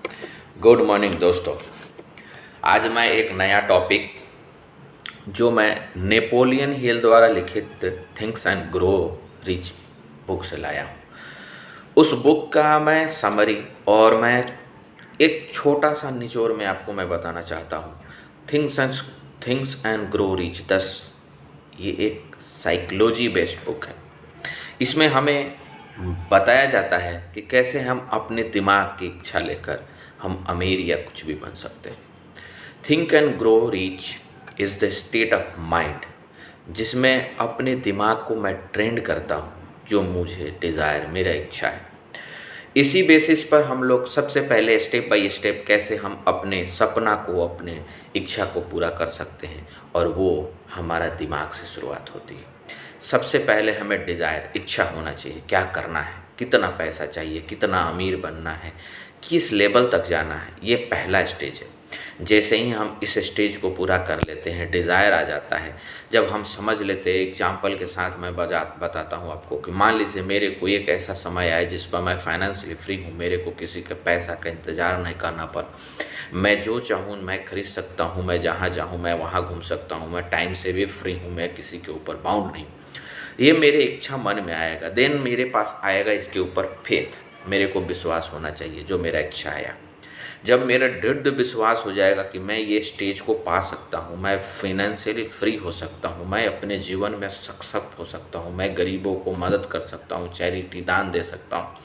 Good morning दोस्तों। आज मैं एक नया टॉपिक जो मैं नेपोलियन हिल द्वारा लिखित thinks and grow rich book से लाया हूँ। उस बुक का मैं समरी और मैं एक छोटा सा निचोड़ में आपको मैं बताना चाहता हूँ। थिंक्स एंड ग्रो रिच 10 ये एक साइकोलॉजी बेस्ड बुक है। इसमें हमें बताया जाता है कि कैसे हम अपने दिमाग की इच्छा लेकर हम अमीर या कुछ भी बन सकते हैं। Think and grow rich is the state of mind जिसमें अपने दिमाग को मैं ट्रेंड करता हूँ, जो मुझे डिज़ायर मेरा इच्छा है। इसी बेसिस पर हम लोग सबसे पहले स्टेप बाय स्टेप कैसे हम अपने सपना को, अपने इच्छा को पूरा कर सकते हैं, और वो हमारा दिमाग से शुरुआत होती है। सबसे पहले हमें डिज़ायर, इच्छा होना चाहिए, क्या करना है, कितना पैसा चाहिए, कितना अमीर बनना है, किस लेवल तक जाना है, ये पहला स्टेज है। जैसे ही हम इस स्टेज को पूरा कर लेते हैं, डिज़ायर आ जाता है। जब हम समझ लेते हैं, एग्जाम्पल के साथ मैं बताता हूँ आपको कि मान लीजिए मेरे को एक ऐसा समय आए जिस पर मैं फाइनेंशियली फ्री हूँ, मेरे को किसी के पैसा का इंतज़ार नहीं करना पड़, मैं जो चाहूँ मैं खरीद सकता हूँ, मैं जहाँ चाहूँ मैं वहाँ घूम सकता हूँ, मैं टाइम से भी फ्री हूँ, मैं किसी के ऊपर बाउंड नहीं। ये मेरे इच्छा मन में आएगा। देन मेरे पास आएगा इसके ऊपर फेथ, मेरे को विश्वास होना चाहिए जो मेरा इच्छा आया। जब मेरा दृढ़ विश्वास हो जाएगा कि मैं ये स्टेज को पा सकता हूँ, मैं फाइनेंशियली फ्री हो सकता हूँ, मैं अपने जीवन में सक्षम हो सकता हूँ, मैं गरीबों को मदद कर सकता हूँ, चैरिटी दान दे सकता हूँ,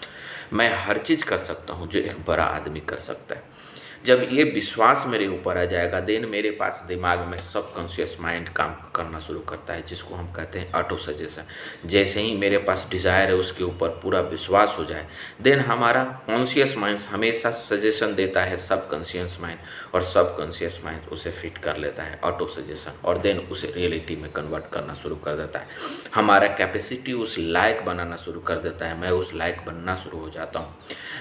मैं हर चीज़ कर सकता हूँ जो एक बड़ा आदमी कर सकता है। जब ये विश्वास मेरे ऊपर आ जाएगा, देन मेरे पास दिमाग में सबकॉन्शियस माइंड काम करना शुरू करता है, जिसको हम कहते हैं ऑटो सजेशन। जैसे ही मेरे पास डिज़ायर है, उसके ऊपर पूरा विश्वास हो जाए, देन हमारा कॉन्शियस माइंड हमेशा सजेशन देता है सबकॉन्शियस माइंड, और सबकॉन्शियस माइंड उसे फिट कर लेता है ऑटो सजेशन, और देन उसे रियलिटी में कन्वर्ट करना शुरू कर देता है। हमारा कैपेसिटी उस लायक बनाना शुरू कर देता है, मैं उस लायक बनना शुरू हो जाता हूँ।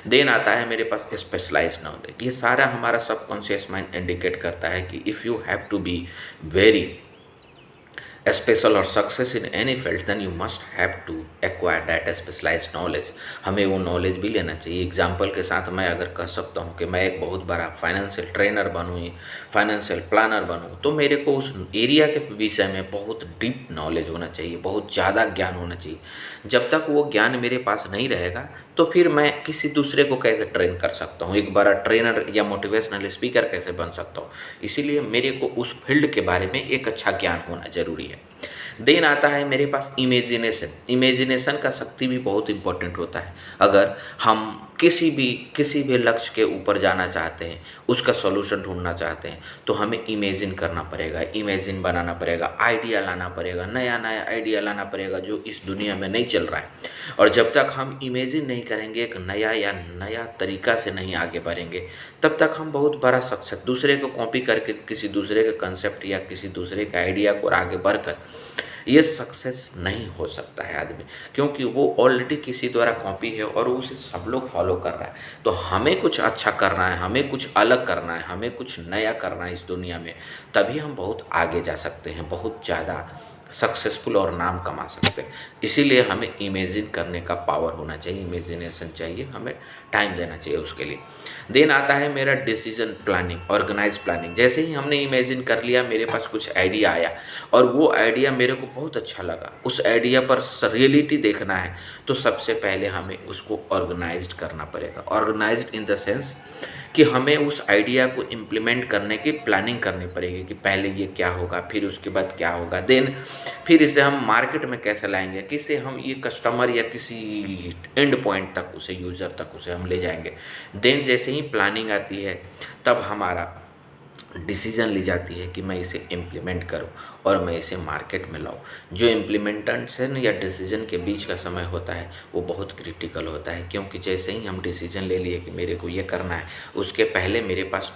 देन आता है मेरे पास स्पेशलाइज्ड नॉलेज। ये सारा हमारा सबकॉन्शियस माइंड इंडिकेट करता है कि if you have to be very special और success in any field, then you must have to acquire that specialised knowledge. हमें वो नॉलेज भी लेना चाहिए। एग्जाम्पल के साथ मैं अगर कह सकता हूँ कि मैं एक बहुत बड़ा फाइनेंशियल ट्रेनर बनूँ, फाइनेंशियल प्लानर बनूँ, तो मेरे को उस एरिया के विषय में बहुत डीप नॉलेज होना चाहिए, बहुत ज़्यादा ज्ञान होना चाहिए। जब तक वो ज्ञान मेरे पास नहीं रहेगा, तो फिर मैं किसी दूसरे को कैसे ट्रेन कर सकता हूँ, एक बड़ा ट्रेनर या मोटिवेशनल स्पीकर कैसे बन सकता हूँ। इसीलिए मेरे को उस फील्ड के बारे में एक अच्छा ज्ञान होना जरूरी है। देन आता है मेरे पास इमेजिनेशन। इमेजिनेशन का शक्ति भी बहुत इंपॉर्टेंट होता है। अगर हम किसी भी लक्ष्य के ऊपर जाना चाहते हैं, उसका सॉल्यूशन ढूंढना चाहते हैं, तो हमें इमेजिन करना पड़ेगा, इमेजिन बनाना पड़ेगा, आइडिया लाना पड़ेगा, नया नया आइडिया लाना पड़ेगा जो इस दुनिया में नहीं चल रहा है। और जब तक हम इमेजिन नहीं करेंगे, एक नया तरीका से नहीं आगे बढ़ेंगे, तब तक हम बहुत बड़ा सक्सेस, दूसरे को कॉपी करके किसी दूसरे के कंसेप्ट या किसी दूसरे के आइडिया को आगे बढ़कर ये सक्सेस नहीं हो सकता है आदमी, क्योंकि वो ऑलरेडी किसी द्वारा कॉपी है और उसे सब लोग फॉलो कर रहा है। तो हमें कुछ अच्छा करना है, हमें कुछ अलग करना है, हमें कुछ नया करना है इस दुनिया में, तभी हम बहुत आगे जा सकते हैं, बहुत ज़्यादा सक्सेसफुल और नाम कमा सकते हैं। इसीलिए हमें इमेजिन करने का पावर होना चाहिए, इमेजिनेशन चाहिए, हमें टाइम देना चाहिए उसके लिए। देन आता है मेरा डिसीजन प्लानिंग, ऑर्गेनाइज प्लानिंग। जैसे ही हमने इमेजिन कर लिया, मेरे पास कुछ आइडिया आया और वो आइडिया मेरे को बहुत अच्छा लगा, उस आइडिया पर रियलिटी देखना है, तो सबसे पहले हमें उसको ऑर्गेनाइज्ड करना पड़ेगा। ऑर्गेनाइज्ड इन द सेंस कि हमें उस आइडिया को इम्प्लीमेंट करने की प्लानिंग करनी पड़ेगी कि पहले ये क्या होगा, फिर उसके बाद क्या होगा, देन फिर इसे हम मार्केट में कैसे लाएंगे, किसे हम ये कस्टमर या किसी एंड पॉइंट तक, उसे यूज़र तक उसे हम ले जाएंगे। देन जैसे ही प्लानिंग आती है, तब हमारा डिसीजन ली जाती है कि मैं इसे इम्प्लीमेंट करूं और मैं इसे मार्केट में लाऊं। जो इम्प्लीमेंटेशन या डिसीजन के बीच का समय होता है वो बहुत क्रिटिकल होता है, क्योंकि जैसे ही हम डिसीजन ले लिए कि मेरे को ये करना है, उसके पहले मेरे पास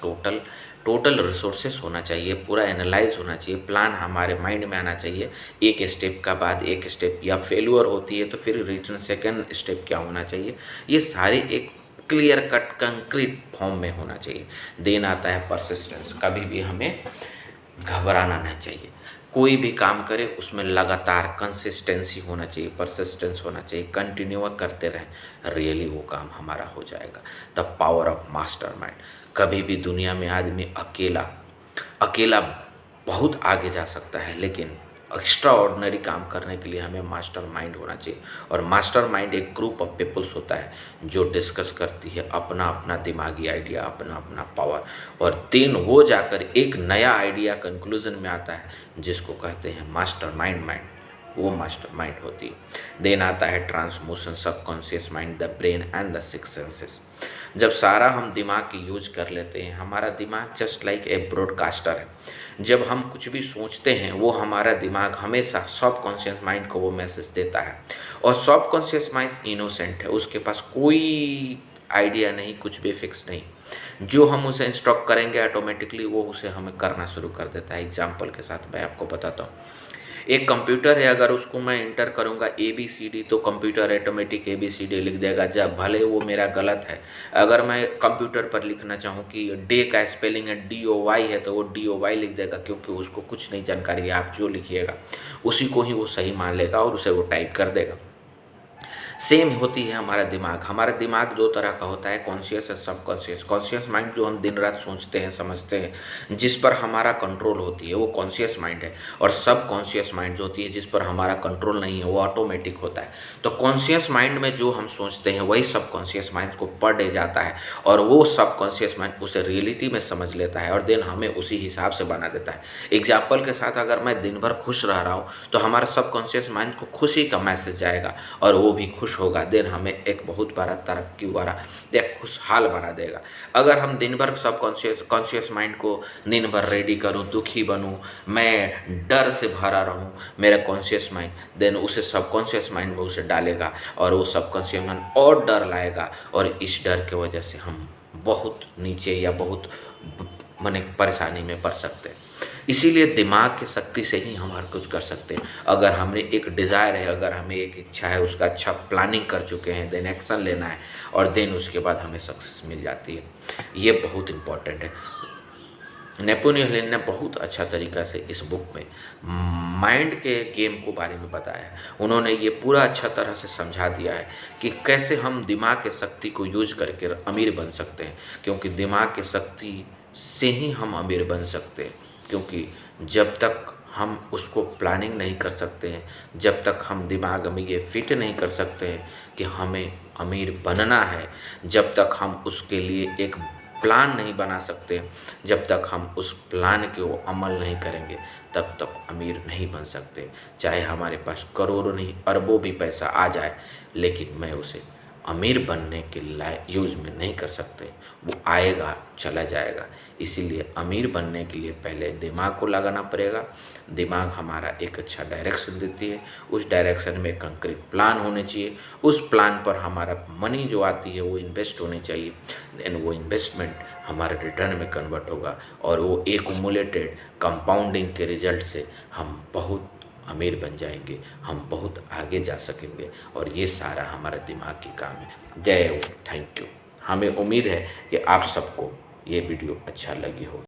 टोटल रिसोर्सेस होना चाहिए, पूरा एनालाइज होना चाहिए, प्लान हमारे माइंड में आना चाहिए, एक स्टेप का बाद एक स्टेप, या फेल्यूर होती है तो फिर रिटर्न सेकेंड स्टेप क्या होना चाहिए, ये सारे एक क्लियर कट कंक्रीट फॉर्म में होना चाहिए। देन आता है परसिस्टेंस। कभी भी हमें घबराना नहीं चाहिए। कोई भी काम करें उसमें लगातार कंसिस्टेंसी होना चाहिए, परसिस्टेंस होना चाहिए, कंटिन्यू करते रहें, रियली वो काम हमारा हो जाएगा। The power of mastermind. कभी भी दुनिया में आदमी अकेला अकेला बहुत आगे जा सकता है, लेकिन एक्स्ट्रा ऑर्डिनरी काम करने के लिए हमें मास्टरमाइंड होना चाहिए। और मास्टरमाइंड एक ग्रुप ऑफ पीपल्स होता है जो डिस्कस करती है अपना अपना दिमागी आइडिया, अपना अपना पावर, और देन वो जाकर एक नया आइडिया कंक्लूजन में आता है जिसको कहते हैं मास्टरमाइंड माइंड। वो मास्टरमाइंड होती है। देन आता है transmotion, subconscious mind, the brain and the six senses. जब सारा हम दिमाग की यूज कर लेते हैं, हमारा दिमाग जस्ट लाइक ए ब्रॉडकास्टर है। जब हम कुछ भी सोचते हैं वो हमारा दिमाग हमेशा सबकॉन्शियस माइंड को वो मैसेज देता है। और सबकॉन्शियस माइंड इनोसेंट है, उसके पास कोई आइडिया नहीं, कुछ भी फिक्स नहीं। जो हम उसे इंस्ट्रक्ट करेंगे ऑटोमेटिकली वो उसे हमें करना शुरू कर देता है। एग्जाम्पल के साथ मैं आपको बताता हूँ। एक कंप्यूटर है, अगर उसको मैं इंटर करूँगा ABCD तो कंप्यूटर ऑटोमेटिक ABCD लिख देगा, जब भले वो मेरा गलत है। अगर मैं कंप्यूटर पर लिखना चाहूँ कि डे का स्पेलिंग है DOY है तो वो DOY लिख देगा, क्योंकि उसको कुछ नहीं जानकारी है। आप जो लिखिएगा उसी को ही वो सही मान लेगा और उसे वो टाइप कर देगा। सेम होती है हमारा दिमाग। हमारा दिमाग दो तरह का होता है, कॉन्शियस और सबकॉन्शियस। कॉन्शियस माइंड जो हम दिन रात सोचते हैं, समझते हैं, जिस पर हमारा कंट्रोल होती है वो कॉन्शियस माइंड है। और सबकॉन्शियस माइंड जो होती है जिस पर हमारा कंट्रोल नहीं है वो ऑटोमेटिक होता है। तो कॉन्शियस माइंड में जो हम सोचते हैं वही सबकॉन्शियस माइंड को पढ़ जाता है और वो सबकॉन्शियस माइंड उसे रियलिटी में समझ लेता है और देन हमें उसी हिसाब से बना देता है। एग्जाम्पल के साथ, अगर मैं दिन भर खुश रह रहा हूँ तो हमारा सबकॉन्शियस माइंड को खुशी का मैसेज जाएगा और वो भी खुश होगा। देन हमें एक बहुत बड़ा तरक्की वाला एक खुशहाल बना देगा। अगर हम दिन भर कॉन्शियस माइंड को दिन भर रेडी करूं, दुखी बनूं, मैं डर से भरा रहूं, मेरा कॉन्शियस माइंड देन उसे सबकॉन्शियस माइंड में उसे डालेगा और वो सबकॉन्शियस माइंड और डर लाएगा और इस डर की वजह से हम बहुत नीचे या बहुत माने परेशानी में पड़ सकते हैं। इसीलिए दिमाग की शक्ति से ही हम हर कुछ कर सकते हैं। अगर हमें एक डिज़ायर है, अगर हमें एक इच्छा है, उसका अच्छा प्लानिंग कर चुके हैं, देन एक्शन लेना है और देन उसके बाद हमें सक्सेस मिल जाती है। ये बहुत इम्पॉर्टेंट है। नेपोलियन हिल ने बहुत अच्छा तरीका से इस बुक में माइंड के गेम को बारे में बताया है। उन्होंने ये पूरा अच्छा तरह से समझा दिया है कि कैसे हम दिमाग की शक्ति को यूज करके अमीर बन सकते हैं, क्योंकि दिमाग की शक्ति से ही हम अमीर बन सकते हैं। क्योंकि जब तक हम उसको प्लानिंग नहीं कर सकते हैं, जब तक हम दिमाग में ये फिट नहीं कर सकते हैं कि हमें अमीर बनना है, जब तक हम उसके लिए एक प्लान नहीं बना सकते, जब तक हम उस प्लान के वो अमल नहीं करेंगे, तब तक अमीर नहीं बन सकते। चाहे हमारे पास करोड़ों नहीं अरबों भी पैसा आ जाए, लेकिन मैं उसे अमीर बनने के लायक यूज में नहीं कर सकते। वो आएगा चला जाएगा। इसीलिए अमीर बनने के लिए पहले दिमाग को लगाना पड़ेगा। दिमाग हमारा एक अच्छा डायरेक्शन देती है, उस डायरेक्शन में कंक्रीट प्लान होने चाहिए, उस प्लान पर हमारा मनी जो आती है वो इन्वेस्ट होनी चाहिए। देन वो इन्वेस्टमेंट हमारे रिटर्न में कन्वर्ट होगा और वो एक्युमुलेटेड कंपाउंडिंग के रिजल्ट से हम बहुत अमीर बन जाएंगे, हम बहुत आगे जा सकेंगे। और ये सारा हमारे दिमाग की काम है। जय हो, थैंक यू। हमें उम्मीद है कि आप सबको ये वीडियो अच्छा लगी हो।